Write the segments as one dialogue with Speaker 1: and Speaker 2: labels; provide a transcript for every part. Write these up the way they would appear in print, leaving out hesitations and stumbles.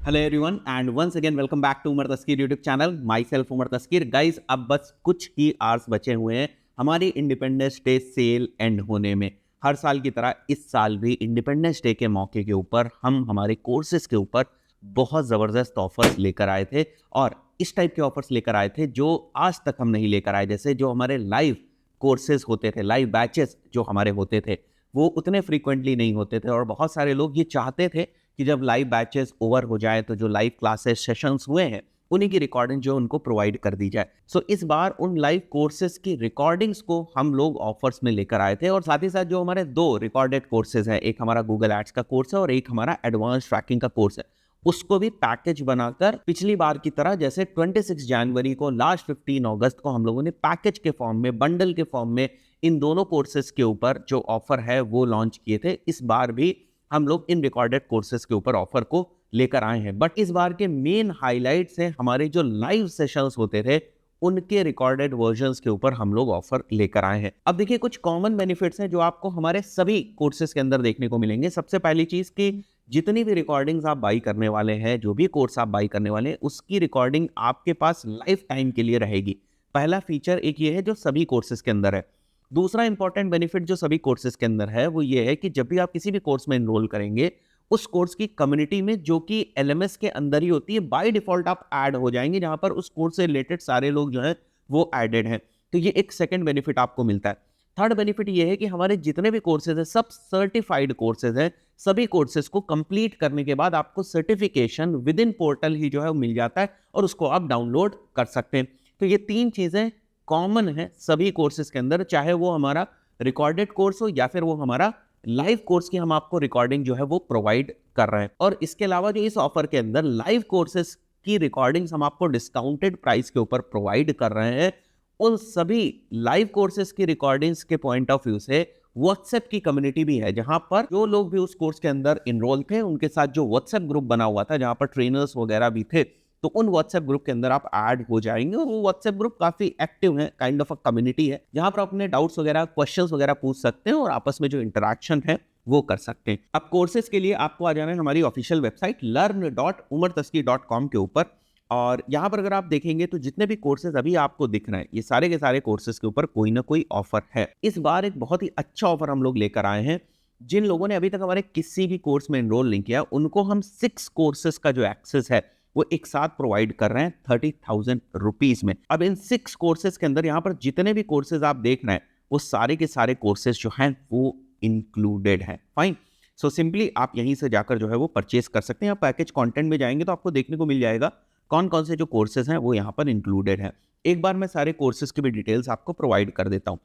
Speaker 1: Hello everyone and once again welcome back to Umar Taskeer YouTube channel. Myself Umar Taskeer. Guys अब बस कुछ ही hours बचे हुए हैं हमारी इंडिपेंडेंस डे सेल एंड होने में। हर साल की तरह इस साल भी इंडिपेंडेंस डे के मौके के ऊपर हम हमारे कोर्सेज के ऊपर बहुत ज़बरदस्त ऑफर्स लेकर आए थे और इस टाइप के ऑफर्स लेकर आए थे जो आज तक हम नहीं लेकर आए। जैसे जो हमारे लाइव कोर्सेज होते थे, लाइव बैचेस जो हमारे होते थे, वो उतने फ्रीक्वेंटली नहीं होते थे और बहुत सारे लोग ये चाहते थे कि जब लाइव बैचेस ओवर हो जाए तो जो लाइव क्लासेस सेशंस हुए हैं उन्हीं की रिकॉर्डिंग जो उनको प्रोवाइड कर दी जाए। सो इस बार उन लाइव कोर्सेज की रिकॉर्डिंग्स को हम लोग ऑफर्स में लेकर आए थे और साथ ही साथ जो हमारे दो रिकॉर्डेड कोर्सेज हैं, एक हमारा गूगल एड्स का कोर्स है और एक हमारा एडवांस ट्रैकिंग का कोर्स है, उसको भी पैकेज बनाकर पिछली बार की तरह जैसे 26 जनवरी को लास्ट 15 अगस्त को हम लोगों ने पैकेज के फॉर्म में, बंडल के फॉर्म में इन दोनों कोर्सेज के ऊपर जो ऑफर है वो लॉन्च किए थे। इस बार भी हम लोग इन रिकॉर्डेड कोर्सेज के ऊपर ऑफर को लेकर आए हैं, बट इस बार के मेन हाइलाइट्स हैं हमारे जो लाइव सेशंस होते थे उनके रिकॉर्डेड वर्जन्स के ऊपर हम लोग ऑफर लेकर आए हैं। अब देखिए कुछ कॉमन बेनिफिट्स हैं जो आपको हमारे सभी कोर्सेज के अंदर देखने को मिलेंगे। सबसे पहली चीज कि जितनी भी रिकॉर्डिंग्स आप बाई करने वाले हैं, जो भी कोर्स आप बाई करने वाले हैं, उसकी रिकॉर्डिंग आपके पास लाइफ टाइम के लिए रहेगी। पहला फीचर एक ये है जो सभी कोर्सेज के अंदर है। दूसरा इंपॉर्टेंट बेनिफिट जो सभी कोर्सेज के अंदर है वो ये है कि जब भी आप किसी भी कोर्स में एनरोल करेंगे, उस कोर्स की कम्युनिटी में जो कि एलएमएस के अंदर ही होती है, बाय डिफॉल्ट आप ऐड हो जाएंगे, जहां पर उस कोर्स से रिलेटेड सारे लोग जो है वो एडेड हैं। तो ये एक सेकंड बेनिफिट आपको मिलता है। थर्ड बेनिफिट ये है कि हमारे जितने भी कोर्सेज हैं सब सर्टिफाइड कोर्सेज हैं। सभी कोर्सेज को कंप्लीट करने के बाद आपको सर्टिफिकेशन विद इन पोर्टल ही जो है वो मिल जाता है और उसको आप डाउनलोड कर सकते हैं। तो ये तीन चीजें कॉमन है सभी कोर्सेज के अंदर, चाहे वो हमारा रिकॉर्डेड कोर्स हो या फिर वो हमारा लाइव कोर्स की हम आपको रिकॉर्डिंग जो है वो प्रोवाइड कर रहे हैं। और इसके अलावा जो इस ऑफर के अंदर लाइव कोर्सेज की रिकॉर्डिंग्स हम आपको डिस्काउंटेड प्राइस के ऊपर प्रोवाइड कर रहे हैं, उन सभी लाइव कोर्सेज की रिकॉर्डिंग्स के पॉइंट ऑफ व्यू से व्हाट्सएप की कम्युनिटी भी है, जहां पर जो लोग भी उस कोर्स के अंदर इनरोल थे उनके साथ जो व्हाट्सएप ग्रुप बना हुआ था जहां पर ट्रेनर्स वगैरह भी थे, तो उन व्हाट्सएप ग्रुप के अंदर आप ऐड हो जाएंगे और वो व्हाट्सएप ग्रुप काफी एक्टिव है, काइंड ऑफ अ कम्युनिटी है जहां पर अपने डाउट्स वगैरह, क्वेश्चंस वगैरह पूछ सकते हैं और आपस में जो इंटरेक्शन है वो कर सकते हैं। अब कोर्सेज के लिए आपको आ जाना है हमारी ऑफिशियल वेबसाइट learn.umartasky.com के ऊपर और यहाँ पर अगर आप देखेंगे तो जितने भी कोर्सेज अभी आपको दिख रहे हैं ये सारे के सारे कोर्सेज के ऊपर कोई ना कोई ऑफर है। इस बार एक बहुत ही अच्छा ऑफर हम लोग लेकर आए हैं। जिन लोगों ने अभी तक हमारे किसी भी कोर्स में एनरोल नहीं किया उनको हम 6 कोर्सेज का जो एक्सेस है वो एक साथ प्रोवाइड कर रहे हैं 30,000 रुपीज में। अब इन 6 कोर्सेज के अंदर यहाँ पर जितने भी कोर्सेज आप देख रहे हैं वो सारे के सारे कोर्सेज जो हैं वो इंक्लूडेड है। फाइन। सो सिंपली आप यहीं से जाकर जो है वो परचेस कर सकते हैं। आप पैकेज कंटेंट में जाएंगे तो आपको देखने को मिल जाएगा कौन कौन से जो कोर्सेज हैं वो यहाँ पर इंक्लूडेड हैं। एक बार मैं सारे कोर्सेज की भी डिटेल्स आपको प्रोवाइड कर देता हूँ।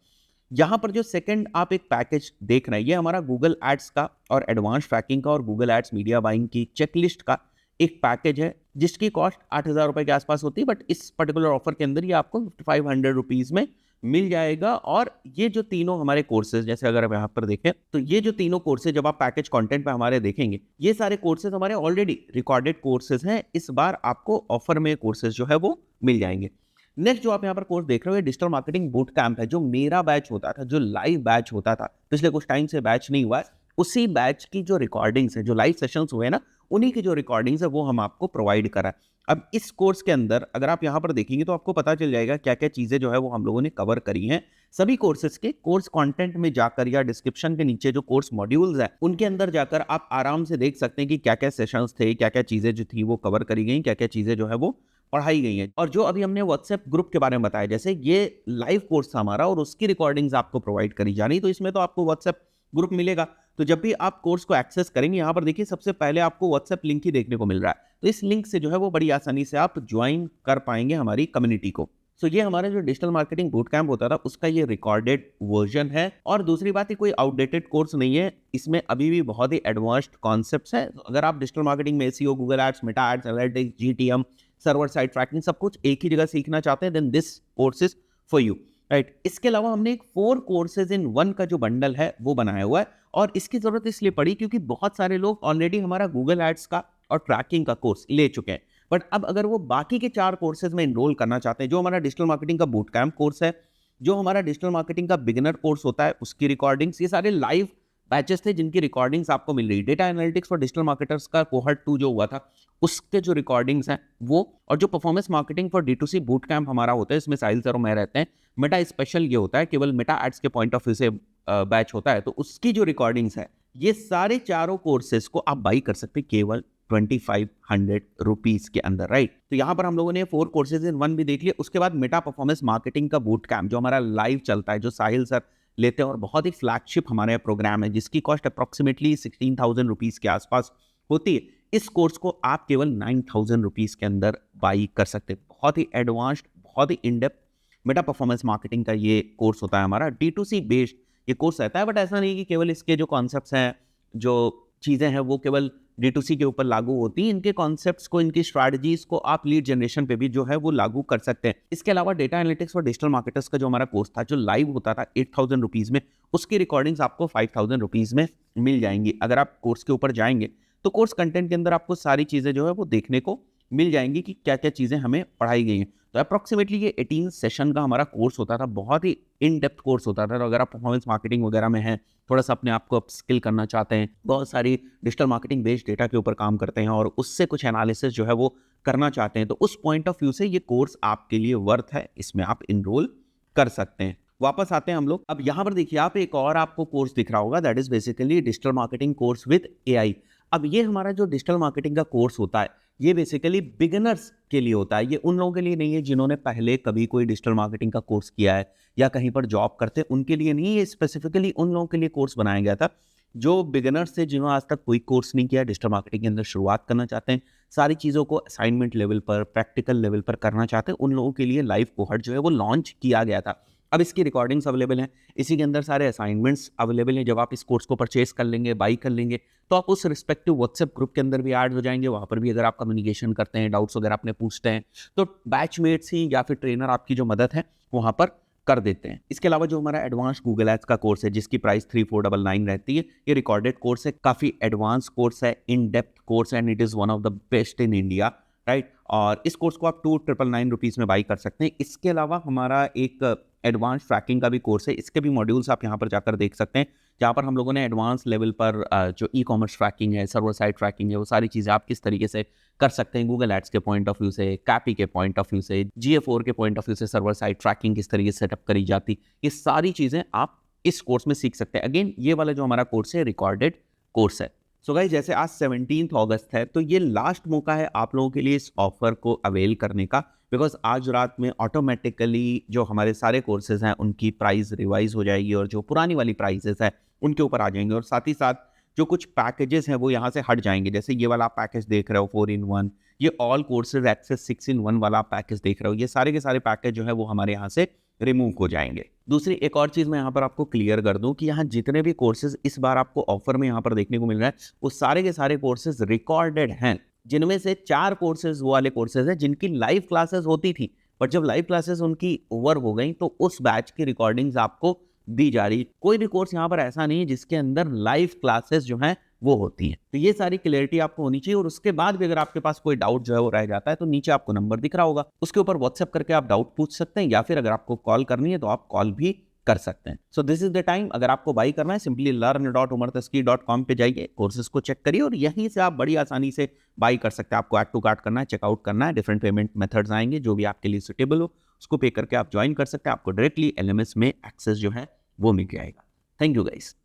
Speaker 1: यहाँ पर जो सेकंड आप एक पैकेज देख रहे हैं ये हमारा गूगल एड्स का और एडवांस ट्रैकिंग का और गूगल एड्स मीडिया बाइंग की चेकलिस्ट का एक पैकेज है जिसकी कॉस्ट 8,000 रुपए के आसपास होती है, बट इस पर्टिकुलर ऑफर के अंदर ये आपको 500 रुपीज में मिल जाएगा। और ये जो तीनों हमारे कोर्सेज, जैसे अगर आप यहाँ पर देखें तो ये जो तीनों कोर्सेज जब आप पैकेज कंटेंट पे हमारे देखेंगे ये सारे कोर्सेज हमारे ऑलरेडी रिकॉर्डेड कोर्सेज हैं। इस बार आपको ऑफर में कोर्सेज जो है वो मिल जाएंगे। नेक्स्ट जो आप यहाँ पर कोर्स देख रहे हो डिजिटल मार्केटिंग बूट कैंप है, जो मेरा बैच होता था, जो लाइव बैच होता था, पिछले कुछ टाइम से बैच नहीं हुआ है, उसी बैच की जो रिकॉर्डिंग्स है, जो लाइव सेशंस हुए ना उन्हीं की जो रिकॉर्डिंग्स है वो हम आपको प्रोवाइड करा है। अब इस कोर्स के अंदर अगर आप यहाँ पर देखेंगे तो आपको पता चल जाएगा क्या क्या चीजें जो है वो हम लोगों ने कवर करी हैं। सभी कोर्सेज के कोर्स कंटेंट में जाकर या डिस्क्रिप्शन के नीचे जो कोर्स मॉड्यूल्स हैं उनके अंदर जाकर आप आराम से देख सकते हैं कि क्या क्या सेशंस थे, क्या क्या चीजें जो थी वो कवर करी गई, क्या क्या चीजें जो है वो पढ़ाई गई हैं। और जो अभी हमने व्हाट्सएप ग्रुप के बारे में बताया, जैसे ये लाइव कोर्स था हमारा और उसकी रिकॉर्डिंग्स आपको प्रोवाइड करी जा रही, तो इसमें तो आपको व्हाट्सएप ग्रुप मिलेगा। तो जब भी आप कोर्स को एक्सेस करेंगे यहाँ पर देखिए सबसे पहले आपको व्हाट्सएप लिंक ही देखने को मिल रहा है, तो इस लिंक से जो है वो बड़ी आसानी से आप ज्वाइन कर पाएंगे हमारी कम्युनिटी को। सो ये हमारा जो डिजिटल मार्केटिंग बूट कैंप होता था उसका ये रिकॉर्डेड वर्जन है। और दूसरी बात ये कोई आउटडेटेड कोर्स नहीं है, इसमें अभी भी बहुत ही एडवांस्ड कॉन्सेप्ट्स हैं। अगर आप डिजिटल मार्केटिंग में SEO, Google ads, Meta ads, analytics, GTM, server side tracking सब कुछ एक ही जगह सीखना चाहते हैं, then this course is for you, right. इसके अलावा हमने एक 4 कोर्सेज इन 1 का जो बंडल है वो बनाया हुआ है और इसकी जरूरत इसलिए पड़ी क्योंकि बहुत सारे लोग ऑलरेडी हमारा गूगल एड्स का और ट्रैकिंग का कोर्स ले चुके हैं, बट अब अगर वो बाकी के 4 कोर्सेज में इनरोल करना चाहते हैं, जो हमारा डिजिटल मार्केटिंग का बूट कैंप कोर्स है, जो हमारा डिजिटल मार्केटिंग का बिगिनर कोर्स होता है उसकी रिकॉर्डिंग्स, ये सारे लाइव बैचेस थे जिनकी रिकॉर्डिंग्स आपको मिल रही। Data analytics for digital marketers का कोहर्ट 2 जो हुआ था उसके जो रिकॉर्डिंग्स हैं वो, और जो performance marketing for D2C boot camp हमारा होता है, इसमें साहिल सर और मैं रहते हैं। मेटा स्पेशल ये होता है, केवल मेटा एड्स के पॉइंट ऑफ व्यू से बैच होता है, तो उसकी जो रिकॉर्डिंग्स है ये सारे चारों कोर्सेज को आप बाई कर सकते हैं केवल 2500 रुपीज के अंदर, राइट। तो यहाँ पर हम लोगों ने 4 कोर्सेज इन 1 भी देख लिया। उसके बाद मेटा परफॉर्मेंस मार्केटिंग का बूट कैंप जो हमारा लाइव चलता है, जो साहिल सर लेते हैं, और बहुत ही फ्लैगशिप हमारे प्रोग्राम है, जिसकी कॉस्ट अप्रॉक्सीमेटली 16,000 रुपीज के आसपास होती है। इस कोर्स को आप केवल 9,000 रुपीज के अंदर बाई कर सकते हैं। बहुत ही एडवांस्ड, बहुत ही in depth meta performance marketing का ये कोर्स होता है हमारा। D2C बेस्ड ये कोर्स रहता है, बट ऐसा नहीं कि केवल इसके जो कॉन्सेप्ट्स हैं, जो चीज़ें हैं, वो केवल D2C के ऊपर लागू होती हैं। इनके कॉन्सेप्ट्स को, इनकी स्ट्रैटेजीज को आप लीड जनरेशन पे भी जो है वो लागू कर सकते हैं। इसके अलावा data analytics for digital marketers का जो हमारा कोर्स था, जो लाइव होता था 8,000 रुपीज़ में, उसकी रिकॉर्डिंग्स आपको 5,000 रुपीज़ में मिल जाएंगी। अगर आप कोर्स के ऊपर जाएंगे तो कोर्स कंटेंट के अंदर आपको सारी चीज़ें जो है वो देखने को मिल जाएंगी कि क्या क्या चीज़ें हमें पढ़ाई गई हैं। तो अप्रॉक्सीमेटली ये 18 सेशन का हमारा कोर्स होता था, बहुत ही इन डेप्थ कोर्स होता था। तो अगर आप परफॉर्मेंस मार्केटिंग वगैरह में हैं, थोड़ा सा अपने आप को अपस्किल करना चाहते हैं, बहुत सारी डिजिटल मार्केटिंग बेस्ड डेटा के ऊपर काम करते हैं और उससे कुछ एनालिसिस जो है वो करना चाहते हैं, तो उस पॉइंट ऑफ व्यू से ये कोर्स आपके लिए वर्थ है, इसमें आप इनरोल कर सकते हैं। वापस आते हैं हम लोग। अब यहाँ पर देखिए, आप एक और आपको कोर्स दिख रहा होगा, that is basically digital marketing course with AI। अब ये हमारा जो डिजिटल मार्केटिंग का कोर्स होता है, ये बेसिकली बिगिनर्स के लिए होता है। ये उन लोगों के लिए नहीं है जिन्होंने पहले कभी कोई डिजिटल मार्केटिंग का कोर्स किया है या कहीं पर जॉब करते हैं, उनके लिए नहीं। ये स्पेसिफिकली उन लोगों के लिए कोर्स बनाया गया था जो बिगिनर्स थे, जिन्होंने आज तक कोई कोर्स नहीं किया, डिजिटल मार्केटिंग के अंदर शुरुआत करना चाहते हैं, सारी चीज़ों को असाइनमेंट लेवल पर, प्रैक्टिकल लेवल पर करना चाहते हैं। उन लोगों के लिए लाइव कोहर्ट जो है वो लॉन्च किया गया था। अब इसकी रिकॉर्डिंग्स अवेलेबल हैं, इसी के अंदर सारे असाइनमेंट्स अवेलेबल हैं। जब आप इस कोर्स को परचेस कर लेंगे, बाई कर लेंगे, तो आप उस रिस्पेक्टिव व्हाट्सएप ग्रुप के अंदर भी ऐड हो जाएंगे। वहाँ पर भी अगर आप कम्युनिकेशन करते हैं, डाउट्स वगैरह अपने पूछते हैं, तो बैचमेट्स ही या फिर ट्रेनर आपकी जो मदद है वहाँ पर कर देते हैं। इसके अलावा जो हमारा एडवांस गूगल एड्स का कोर्स है, जिसकी प्राइस 3499 रहती है, ये रिकॉर्डेड कोर्स है, काफ़ी एडवांस कोर्स है, इन डेप्थ कोर्स है, and it is one of the best in India, right. और इस कोर्स को आप 2,999 रुपीज़ में बाई कर सकते हैं। इसके अलावा हमारा एक एडवांस ट्रैकिंग का भी कोर्स है, इसके भी मॉड्यूल्स आप यहाँ पर जाकर देख सकते हैं, जहाँ पर हम लोगों ने एडवांस लेवल पर जो ई-कॉमर्स ट्रैकिंग है, सर्वर साइड ट्रैकिंग है, वो सारी चीज़ें आप किस तरीके से कर सकते हैं गूगल एड्स के पॉइंट ऑफ व्यू से, कैपी के पॉइंट ऑफ व्यू से, GA4 के पॉइंट ऑफ व्यू से, सर्वर साइड ट्रैकिंग किस तरीके से सेटअप करी जाती, ये सारी चीज़ें आप इस कोर्स में सीख सकते हैं। अगेन ये वाला जो हमारा कोर्स है रिकॉर्डेड कोर्स है। सो गाइस, जैसे आज 17 अगस्त है, तो ये लास्ट मौका है आप लोगों के लिए इस ऑफर को अवेल करने का, बिकॉज आज रात में ऑटोमेटिकली जो हमारे सारे कोर्सेज हैं उनकी प्राइस रिवाइज हो जाएगी और जो पुरानी वाली प्राइसेस है उनके ऊपर आ जाएंगे, और साथ ही साथ जो कुछ पैकेजेस हैं वो यहाँ से हट जाएंगे। जैसे ये वाला पैकेज देख रहे हो 4-in-1, ये ऑल कोर्सेज एक्सेस 6-in-1 वाला पैकेज देख रहे हो, ये सारे के सारे पैकेज जो है वो हमारे यहाँ से रिमूव हो जाएंगे। दूसरी एक और चीज़ मैं यहाँ पर आपको क्लियर कर दूं कि यहाँ जितने भी कोर्सेज इस बार आपको ऑफर में यहाँ पर देखने को मिल रहा है, वो सारे के सारे कोर्सेज रिकॉर्डेड हैं, जिनमें से 4 कोर्सेज वो वाले कोर्सेज हैं जिनकी लाइव क्लासेस होती थी, पर जब लाइव क्लासेस उनकी ओवर हो गई तो उस बैच की रिकॉर्डिंग्स आपको दी जा रही। कोई भी कोर्स यहाँ पर ऐसा नहीं है जिसके अंदर लाइव क्लासेस जो हैं वो होती हैं। तो ये सारी क्लैरिटी आपको होनी चाहिए। और उसके बाद भी अगर आपके पास कोई डाउट जो है वो रह जाता है, तो नीचे आपको नंबर दिख रहा होगा, उसके ऊपर व्हाट्सएप करके आप डाउट पूछ सकते हैं, या फिर अगर आपको कॉल करनी है तो आप कॉल भी कर सकते हैं। So this is the time. अगर आपको बाई करना है, सिंपली learn.umartaski.com पे जाइए, कोर्सेज को चेक करिए और यहीं से आप बड़ी आसानी से बाई कर सकते हैं। आपको ऐड टू कार्ट करना है, चेकआउट करना है, डिफरेंट पेमेंट मेथड्स आएंगे, जो भी आपके लिए सुटेबल हो उसको पे करके आप ज्वाइन कर सकते हैं। आपको डायरेक्टली LMS में एक्सेस जो है वो मिल जाएगा। Thank you guys.